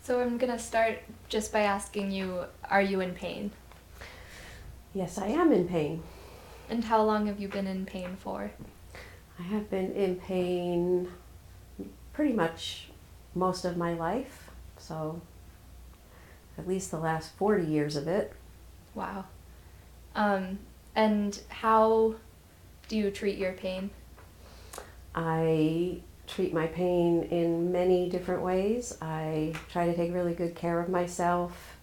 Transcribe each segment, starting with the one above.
So I'm going to start just by asking you, are you in pain? Yes, I am in pain. And how long have you been in pain for? I have been in pain pretty much most of my life, so at least the last 40 years of it. Wow. And how do you treat your pain? I treat my pain in many different ways. I try to take really good care of myself,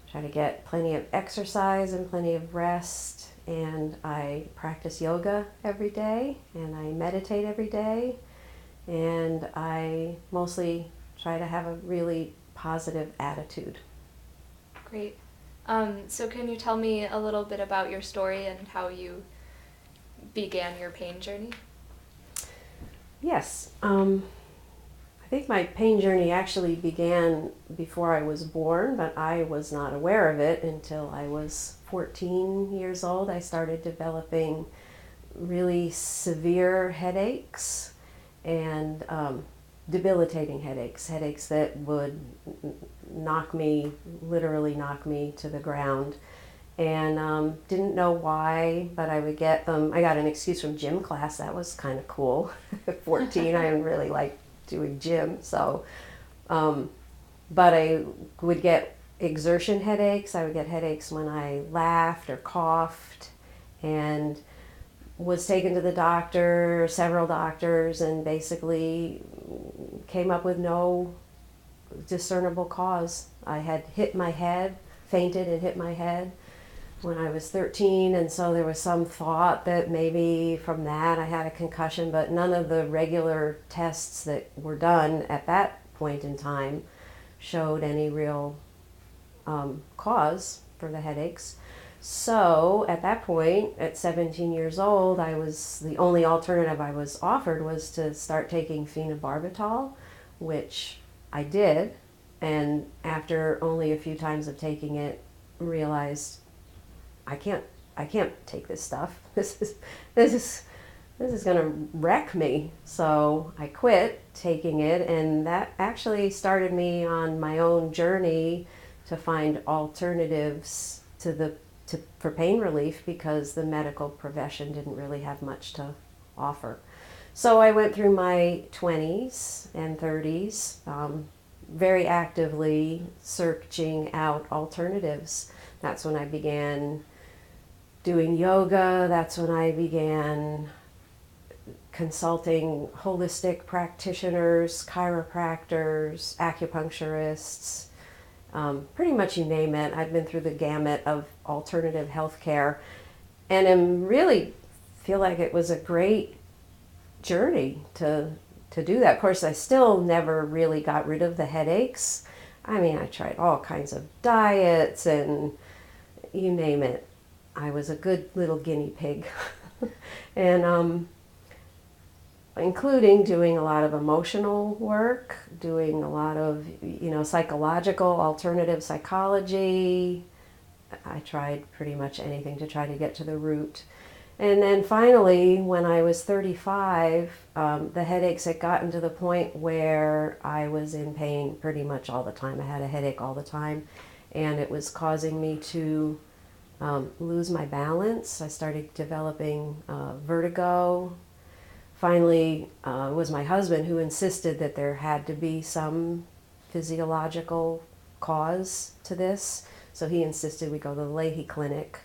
try to get plenty of exercise and plenty of rest, and I practice yoga every day, and I meditate every day, and I mostly try to have a really positive attitude. Great. So can you tell me a little bit about your story and how you began your pain journey? Yes, I think my pain journey actually began before I was born, but I was not aware of it until I was 14 years old. I started developing really severe headaches and debilitating headaches that would literally knock me to the ground. And didn't know why, but I would get them. I got an excuse from gym class. That was kind of cool. At 14, I didn't really like doing gym, so but I would get exertion headaches. I would get headaches when I laughed or coughed, and was taken to the doctor, several doctors, and basically came up with no discernible cause. I had hit my head, fainted and hit my head when I was 13, and so there was some thought that maybe from that I had a concussion, but none of the regular tests that were done at that point in time showed any real cause for the headaches. So at that point, at 17 years old, the only alternative I was offered was to start taking phenobarbital, which I did, and after only a few times of taking it, realized I can't take this stuff. This is going to wreck me. So I quit taking it, and that actually started me on my own journey to find alternatives for pain relief, because the medical profession didn't really have much to offer. So I went through my 20s and 30s, very actively searching out alternatives. That's when I began doing yoga. That's when I began consulting holistic practitioners, chiropractors, acupuncturists, pretty much you name it. I've been through the gamut of alternative healthcare, and really feel like it was a great journey to do that. Of course, I still never really got rid of the headaches. I mean, I tried all kinds of diets and you name it. I was a good little guinea pig. And including doing a lot of emotional work, doing a lot of, psychological, alternative psychology. I tried pretty much anything to try to get to the root. And then finally, when I was 35, the headaches had gotten to the point where I was in pain pretty much all the time. I had a headache all the time, and it was causing me to lose my balance. I started developing vertigo. Finally, it was my husband who insisted that there had to be some physiological cause to this. So he insisted we go to the Leahy Clinic,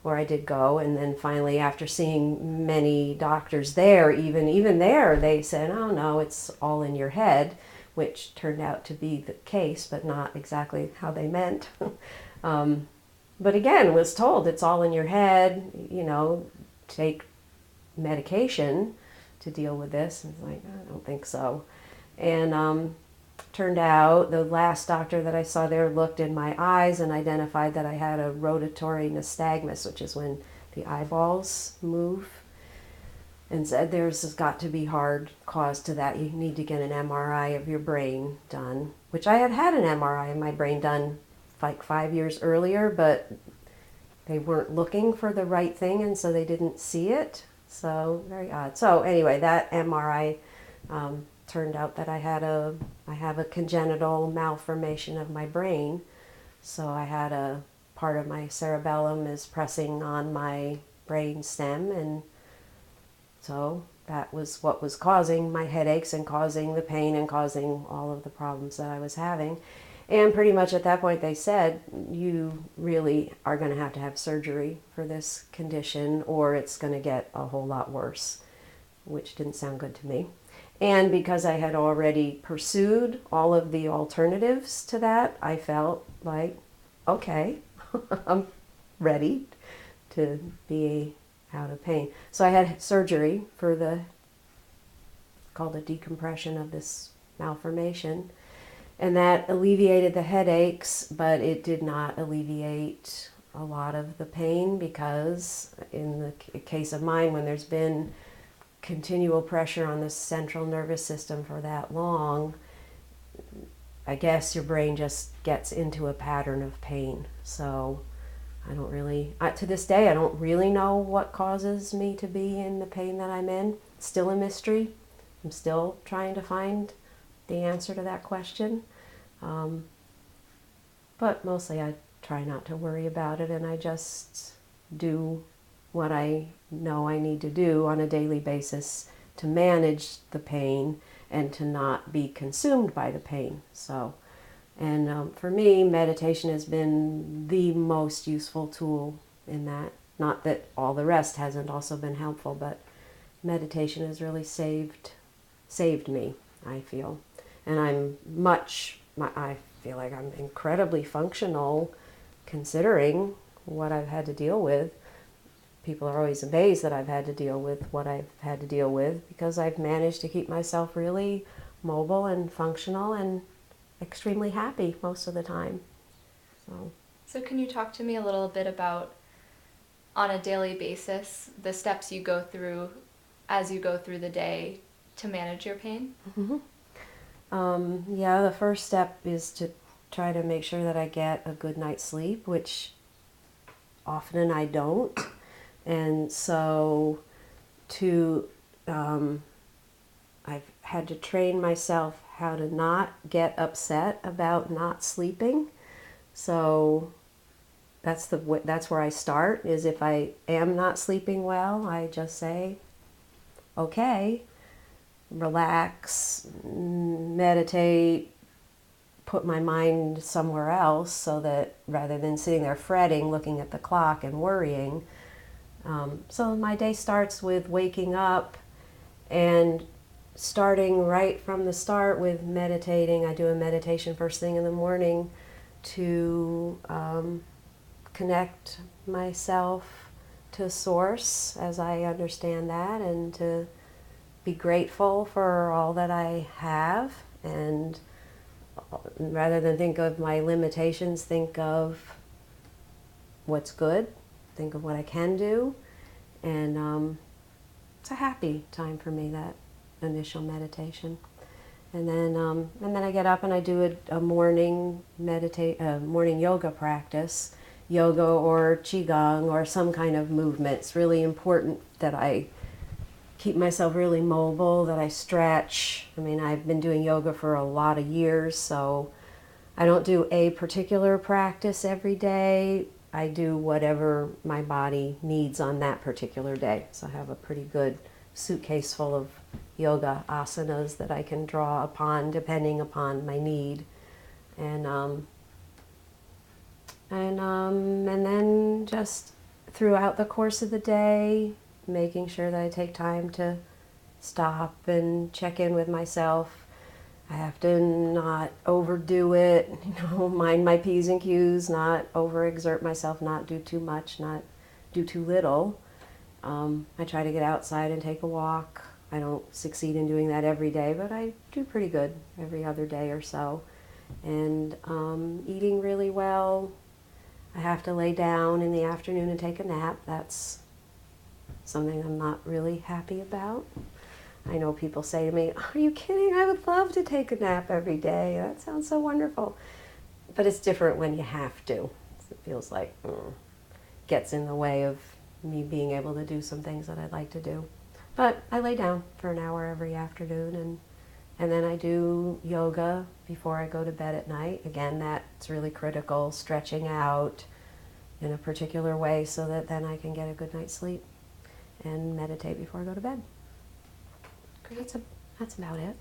where I did go. And then finally, after seeing many doctors there, even there, they said, oh no, it's all in your head, which turned out to be the case, but not exactly how they meant. But again, was told it's all in your head, take medication to deal with this. And it's like, I don't think so. And turned out the last doctor that I saw there looked in my eyes and identified that I had a rotatory nystagmus, which is when the eyeballs move, and said there's got to be hard cause to that. You need to get an MRI of your brain done, which I had had an MRI of my brain done like 5 years earlier, but they weren't looking for the right thing, and so they didn't see it. So very odd. So anyway, that MRI turned out that I have a congenital malformation of my brain. So I had a part of my cerebellum is pressing on my brain stem, and so that was what was causing my headaches and causing the pain and causing all of the problems that I was having. And pretty much at that point they said, you really are going to have surgery for this condition or it's going to get a whole lot worse, which didn't sound good to me. And because I had already pursued all of the alternatives to that, I felt like, okay, I'm ready to be out of pain. So I had surgery for called a decompression of this malformation. And that alleviated the headaches, but it did not alleviate a lot of the pain because in the case of mine, when there's been continual pressure on the central nervous system for that long, I guess your brain just gets into a pattern of pain. So I don't really, to this day, I don't really know what causes me to be in the pain that I'm in. It's still a mystery. I'm still trying to find the answer to that question. But mostly I try not to worry about it, and I just do what I know I need to do on a daily basis to manage the pain and to not be consumed by the pain. So, and for me, meditation has been the most useful tool in that. Not that all the rest hasn't also been helpful, but meditation has really saved me, I feel. And I feel like I'm incredibly functional considering what I've had to deal with. People are always amazed that I've had to deal with what I've had to deal with because I've managed to keep myself really mobile and functional and extremely happy most of the time. So can you talk to me a little bit about, on a daily basis, the steps you go through as you go through the day to manage your pain? Mm-hmm. Yeah, the first step is to try to make sure that I get a good night's sleep, which often I don't. And so I've had to train myself how to not get upset about not sleeping. So that's where I start, is if I am not sleeping well, I just say, okay, relax, meditate, put my mind somewhere else so that rather than sitting there fretting, looking at the clock and worrying. So my day starts with waking up and starting right from the start with meditating. I do a meditation first thing in the morning to connect myself to Source as I understand that, and to be grateful for all that I have, and rather than think of my limitations, think of what's good, think of what I can do, and it's a happy time for me, that initial meditation. And then I get up and I do a morning morning yoga practice, yoga or qigong or some kind of movement. It's really important that I keep myself really mobile, that I stretch. I mean, I've been doing yoga for a lot of years, so I don't do a particular practice every day. I do whatever my body needs on that particular day. So I have a pretty good suitcase full of yoga asanas that I can draw upon depending upon my need. And then just throughout the course of the day, making sure that I take time to stop and check in with myself. I have to not overdo it, mind my P's and Q's, not overexert myself, not do too much, not do too little. I try to get outside and take a walk. I don't succeed in doing that every day, but I do pretty good every other day or so. And eating really well. I have to lay down in the afternoon and take a nap. That's something I'm not really happy about. I know people say to me, "Are you kidding? I would love to take a nap every day. That sounds so wonderful." But it's different when you have to. It feels like gets in the way of me being able to do some things that I'd like to do. But I lay down for an hour every afternoon and And then I do yoga before I go to bed at night. Again, that's really critical, stretching out in a particular way so that then I can get a good night's sleep, and meditate before I go to bed. Great. That's about it.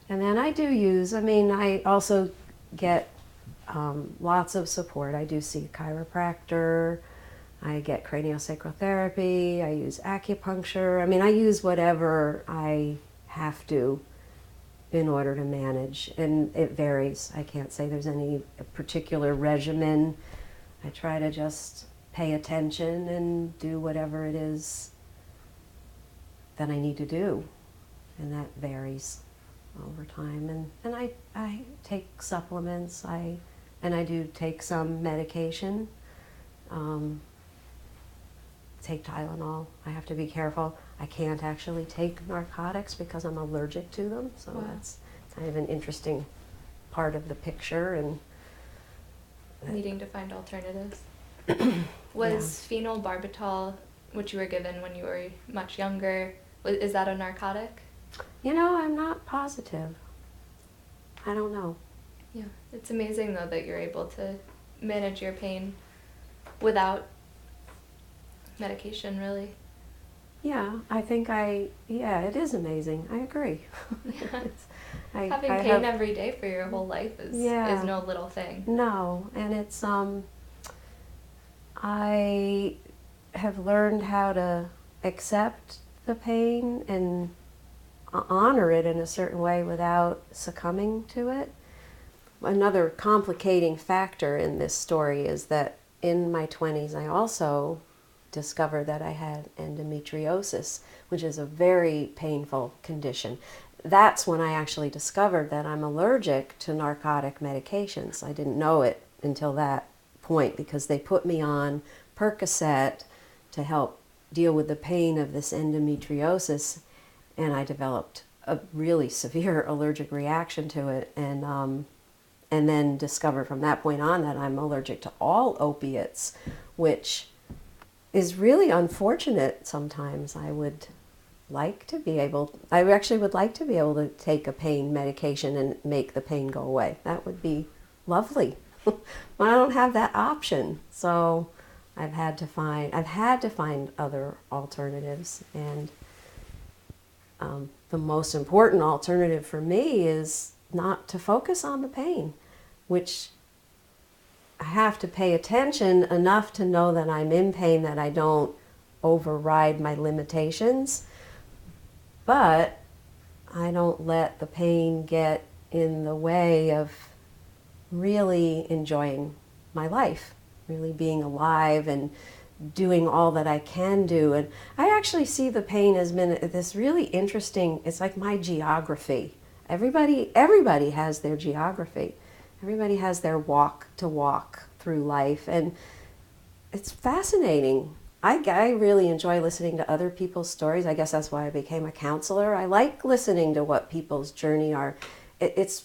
And then I do use, I also get lots of support. I do see a chiropractor, I get craniosacral therapy, I use acupuncture. I use whatever I have to in order to manage, and it varies. I can't say there's any particular regimen. I try to just pay attention and do whatever it is that I need to do, and that varies over time. And I take supplements, and I do take some medication, take Tylenol. I have to be careful. I can't actually take narcotics because I'm allergic to them, so Wow. That's kind of an interesting part of the picture. And Needing to find alternatives. Was phenobarbital, which you were given when you were much younger, is that a narcotic? I'm not positive. I don't know. Yeah, it's amazing though that you're able to manage your pain without medication, really. Yeah, I think it is amazing. I agree. Yeah. I Having pain every day for your whole life is no little thing. No, and it's, I have learned how to accept the pain and honor it in a certain way without succumbing to it. Another complicating factor in this story is that in my 20s I also discovered that I had endometriosis, which is a very painful condition. That's when I actually discovered that I'm allergic to narcotic medications. I didn't know it until that point because they put me on Percocet to help deal with the pain of this endometriosis, and I developed a really severe allergic reaction to it, and then discovered from that point on that I'm allergic to all opiates, which is really unfortunate sometimes. I actually would like to be able to take a pain medication and make the pain go away. That would be lovely. But I don't have that option. So I've had to find other alternatives, and the most important alternative for me is not to focus on the pain, which I have to pay attention enough to know that I'm in pain, that I don't override my limitations, but I don't let the pain get in the way of really enjoying my life, really being alive and doing all that I can do. And I actually see the pain as been this really interesting, it's like my geography. Everybody has their geography. Everybody has their walk to walk through life, and it's fascinating. I really enjoy listening to other people's stories. I guess that's why I became a counselor. I like listening to what people's journey are. It's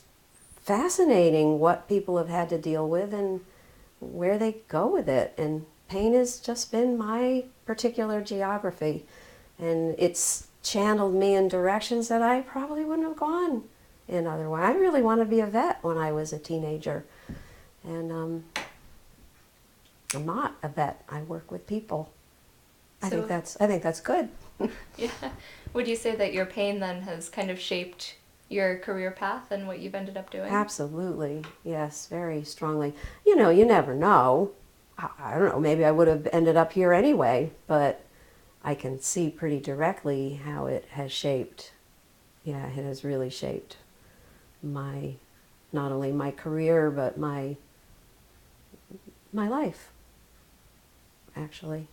fascinating what people have had to deal with and where they go with it. And pain has just been my particular geography, and it's channeled me in directions that I probably wouldn't have gone in otherwise. I really wanted to be a vet when I was a teenager, and I'm not a vet. I work with people. I think that's good. Yeah. Would you say that your pain then has kind of shaped your career path and what you've ended up doing? Absolutely, yes, very strongly. You never know. I don't know, maybe I would have ended up here anyway, but I can see pretty directly how it has shaped, it has really shaped not only my career, but my life, actually.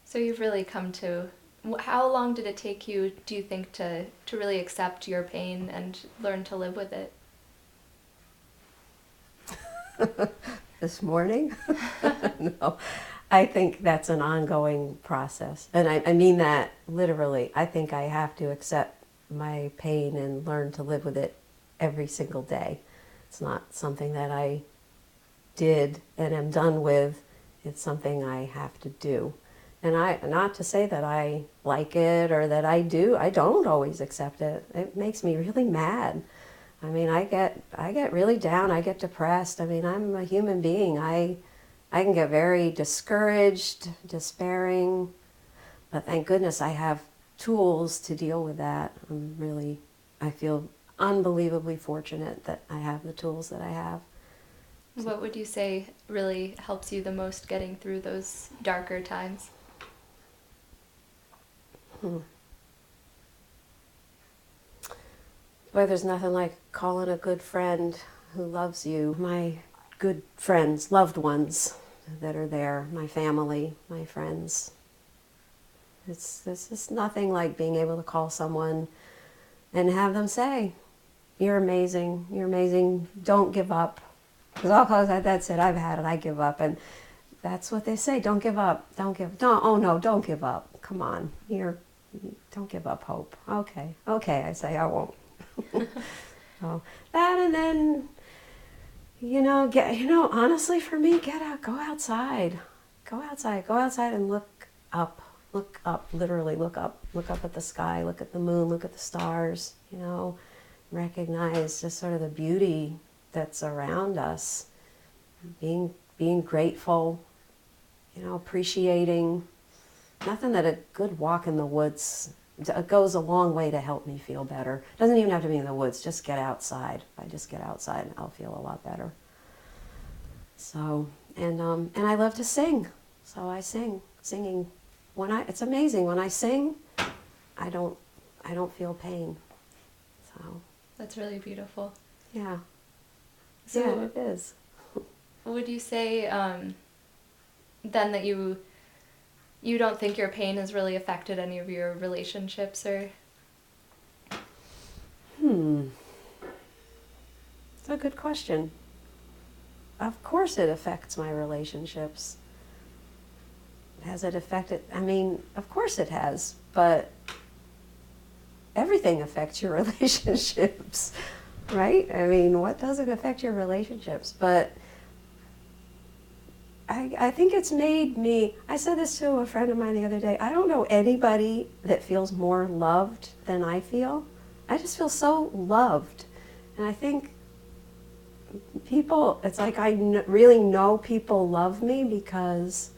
So you've really come to, how long did it take you, do you think, to really accept your pain and learn to live with it? This morning? No, I think that's an ongoing process. And I mean that literally. I think I have to accept my pain and learn to live with it every single day. It's not something that I did and am done with. It's something I have to do. And not to say that I like it or that I don't always accept it. It makes me really mad. I mean, I get really down, I get depressed. I mean, I'm a human being. I can get very discouraged, despairing, but thank goodness I have tools to deal with that. I feel unbelievably fortunate that I have the tools that I have. What would you say really helps you the most getting through those darker times? Boy, there's nothing like calling a good friend who loves you. My good friends, loved ones that are there, my family, my friends. It's just nothing like being able to call someone and have them say, "You're amazing, you're amazing, don't give up." Because all calls that's it, I've had it, I give up. And that's what they say, don't give up, don't give up. Come on, don't give up hope. Okay, I say, I won't. So that, and then, honestly for me, get out, go outside and look up, literally look up at the sky, look at the moon, look at the stars, recognize just sort of the beauty that's around us, being grateful, appreciating. Nothing that a good walk in the woods goes a long way to help me feel better. Doesn't even have to be in the woods, just get outside. If I just get outside, I'll feel a lot better. So, and I love to sing. So I sing. Singing, it's amazing. When I sing, I don't feel pain. So. That's really beautiful. Yeah. So yeah, it is. Would you say then that you don't think your pain has really affected any of your relationships, or? That's a good question. Of course it affects my relationships. Has it affected? I mean, of course it has, but everything affects your relationships, right? I mean, what doesn't affect your relationships? But I think it's made me, I said this to a friend of mine the other day, I don't know anybody that feels more loved than I feel. I just feel so loved. And I think people, it's like really know people love me because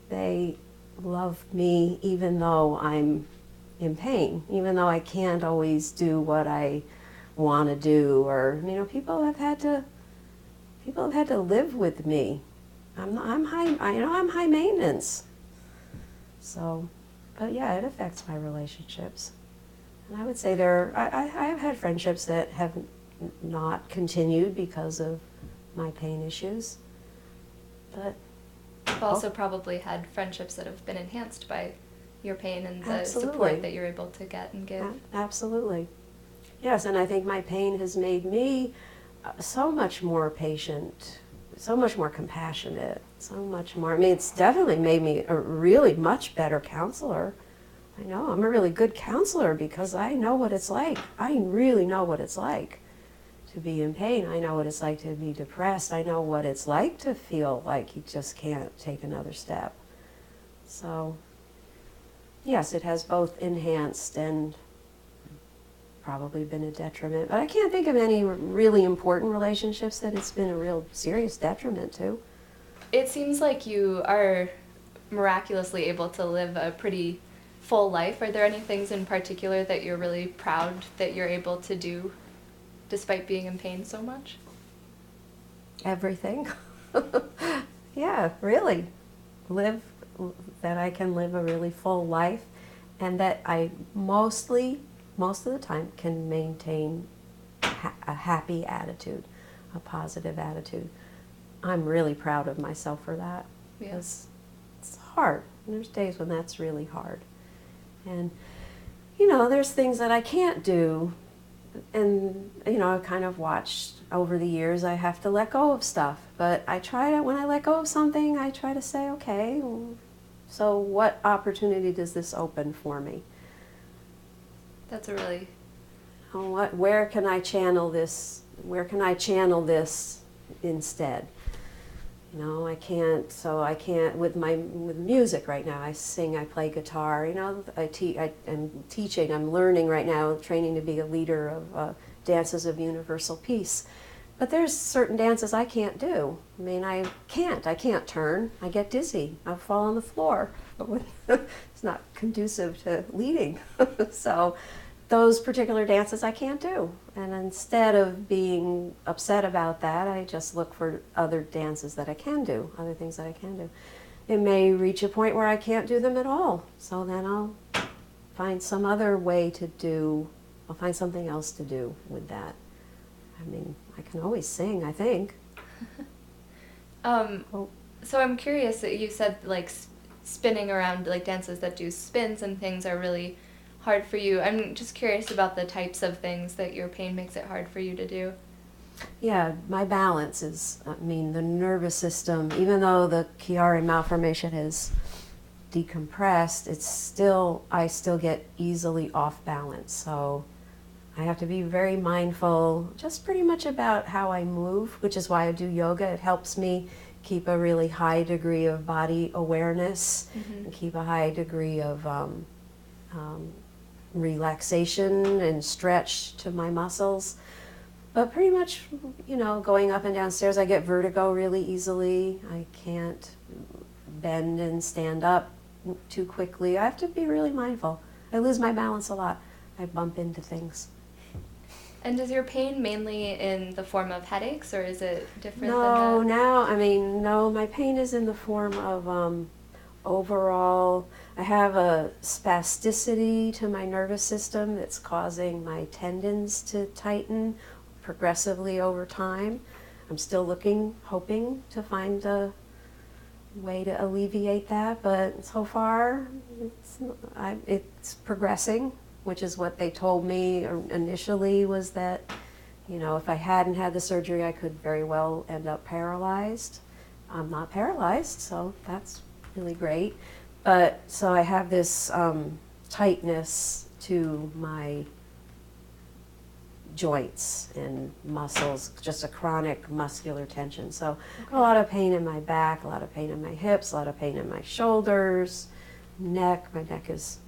they love me even though I'm in pain, even though I can't always do what I want to do, or people have had to live with me. I'm high maintenance. So, but yeah, it affects my relationships. And I would say I have had friendships that have not continued because of my pain issues. But you've also probably had friendships that have been enhanced by your pain and the Absolutely. support that you're able to get and give. Absolutely. Yes, and I think my pain has made me so much more patient, so much more compassionate, so much more. I mean, it's definitely made me a really much better counselor. I know I'm a really good counselor because I know what it's like. I really know what it's like to be in pain. I know what it's like to be depressed. I know what it's like to feel like you just can't take another step. So, yes, it has both enhanced and probably been a detriment. But I can't think of any really important relationships that it's been a real serious detriment to. It seems like you are miraculously able to live a pretty full life. Are there any things in particular that you're really proud that you're able to do despite being in pain so much? Everything. Yeah, really. That I can live a really full life, and that I most of the time can maintain a happy attitude, a positive attitude. I'm really proud of myself for that. Because it's hard. There's days when that's really hard. And, there's things that I can't do. And, I kind of watched over the years, I have to let go of stuff. But when I let go of something, I try to say, okay, so what opportunity does this open for me? That's a really... Where can I channel this? Where can I channel this instead? You know, I can't with music right now. I sing, I play guitar. You know, I'm teaching. I'm learning right now, training to be a leader of dances of universal peace. But there's certain dances I can't do. I mean, I can't turn. I get dizzy. I fall on the floor. It's not conducive to leading. So those particular dances I can't do. And instead of being upset about that, I just look for other dances that I can do, other things that I can do. It may reach a point where I can't do them at all. So then I'll find some other way to do, I'll find something else to do with that. I mean, I can always sing, I think. So I'm curious that you said like spinning around, like dances that do spins and things are really hard for you. I'm just curious about the types of things that your pain makes it hard for you to do. Yeah, my balance is, I mean, the nervous system, even though the Chiari malformation is decompressed, I still get easily off balance. So I have to be very mindful just pretty much about how I move, which is why I do yoga. It helps me keep a really high degree of body awareness and keep a high degree of relaxation and stretch to my muscles. But pretty much, you know, going up and down stairs, I get vertigo really easily. I can't bend and stand up too quickly. I have to be really mindful. I lose my balance a lot. I bump into things. And is your pain mainly in the form of headaches, or is it different No, than that? no, my pain is in the form of overall, I have a spasticity to my nervous system that's causing my tendons to tighten progressively over time. I'm still hoping to find a way to alleviate that, but so far it's progressing, which is what they told me initially, was that, you know, if I hadn't had the surgery, I could very well end up paralyzed. I'm not paralyzed, so that's really great. But so I have this tightness to my joints and muscles, just a chronic muscular tension. So a lot of pain in my back, a lot of pain in my hips, a lot of pain in my shoulders, neck. My neck is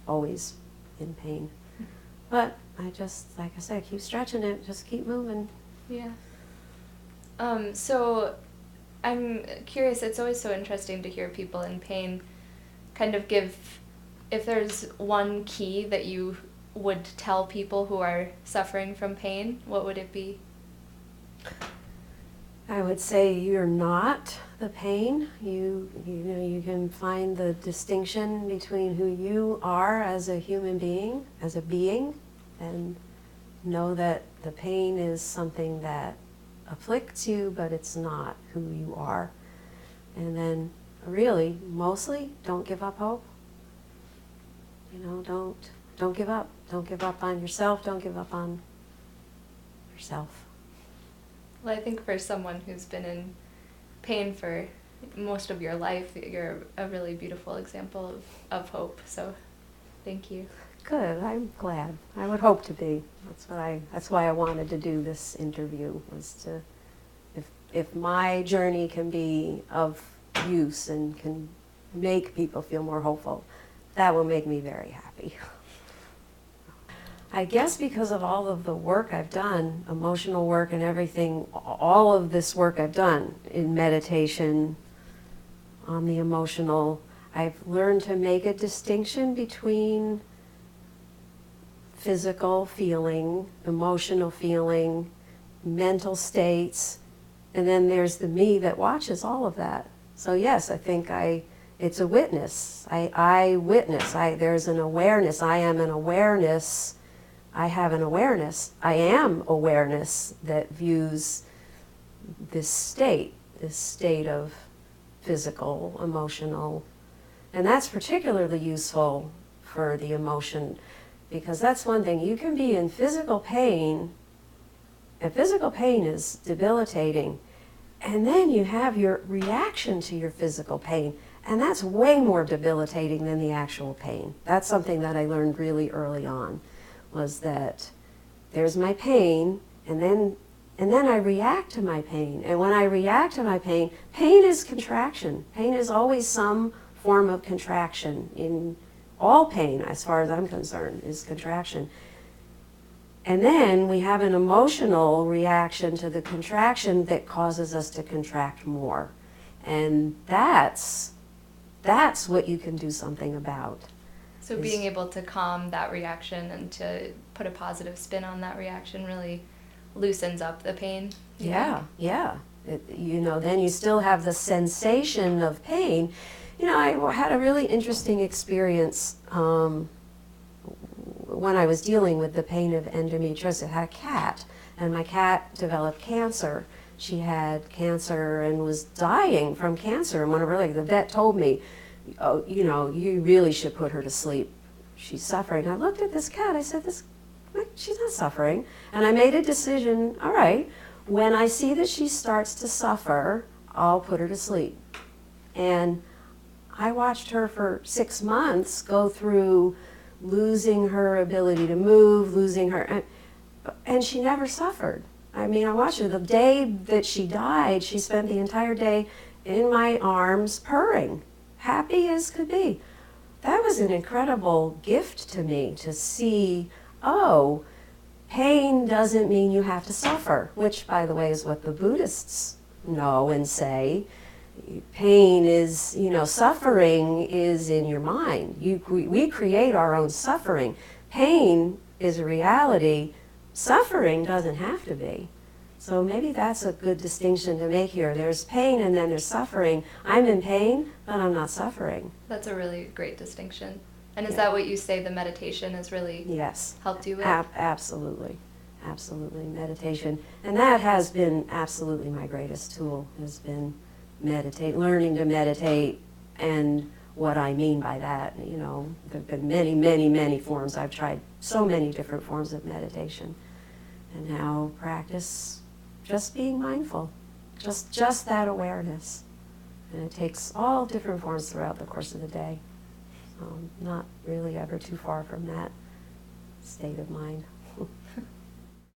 always in pain. But I just, like I said, keep stretching it, just keep moving. Yeah. So I'm curious, it's always so interesting to hear people in pain kind of give, if there's one key that you would tell people who are suffering from pain, what would it be? I would say you're not the pain. You know, you can find the distinction between who you are as a human being, as a being, and know that the pain is something that afflicts you, but it's not who you are. And then really, mostly, don't give up hope. You know, don't give up. Don't give up on yourself. Don't give up on yourself. Well, I think for someone who's been in pain for most of your life, you're a really beautiful example of hope. So, thank you. Good. I'm glad. I would hope to be. That's why I wanted to do this interview, was to, if my journey can be of use and can make people feel more hopeful, that will make me very happy. I guess because of all of the work I've done, emotional work and everything, all of this work I've done in meditation, on the emotional, I've learned to make a distinction between physical feeling, emotional feeling, mental states, and then there's the me that watches all of that. So yes, I think it's a witness. I witness. There's an awareness. I am an awareness. I have an awareness. I am awareness that views this state of physical, emotional, and that's particularly useful for the emotion, because that's one thing. You can be in physical pain, and physical pain is debilitating, and then you have your reaction to your physical pain, and that's way more debilitating than the actual pain. That's something that I learned really early on, was that there's my pain, and And then I react to my pain. And when I react to my pain, pain is contraction. Pain is always some form of contraction. In all pain, as far as I'm concerned, is contraction. And then we have an emotional reaction to the contraction that causes us to contract more. And that's what you can do something about. So being able to calm that reaction and to put a positive spin on that reaction really loosens up the pain. Yeah. Then you still have the sensation of pain. I had a really interesting experience when I was dealing with the pain of endometriosis. I had a cat, and my cat developed cancer. She had cancer and was dying from cancer. And the vet told me, oh, you really should put her to sleep. She's suffering. I looked at this cat. I said, she's not suffering. And I made a decision, all right, when I see that she starts to suffer, I'll put her to sleep. And I watched her for 6 months go through losing her ability to move, and she never suffered. I watched her. The day that she died, she spent the entire day in my arms purring, happy as could be. That was an incredible gift to me to see, oh, pain doesn't mean you have to suffer, which, by the way, is what the Buddhists know and say. Pain is, suffering is in your mind. We create our own suffering. Pain is a reality. Suffering doesn't have to be. So maybe that's a good distinction to make here. There's pain and then there's suffering. I'm in pain, but I'm not suffering. That's a really great distinction. And is that what you say the meditation has really helped you with? Absolutely. Meditation. And that has been absolutely my greatest tool, has been learning to meditate, and what I mean by that, there have been many, many, many forms. I've tried so many different forms of meditation, and now practice just being mindful, just that awareness. And it takes all different forms throughout the course of the day. Not really ever too far from that state of mind.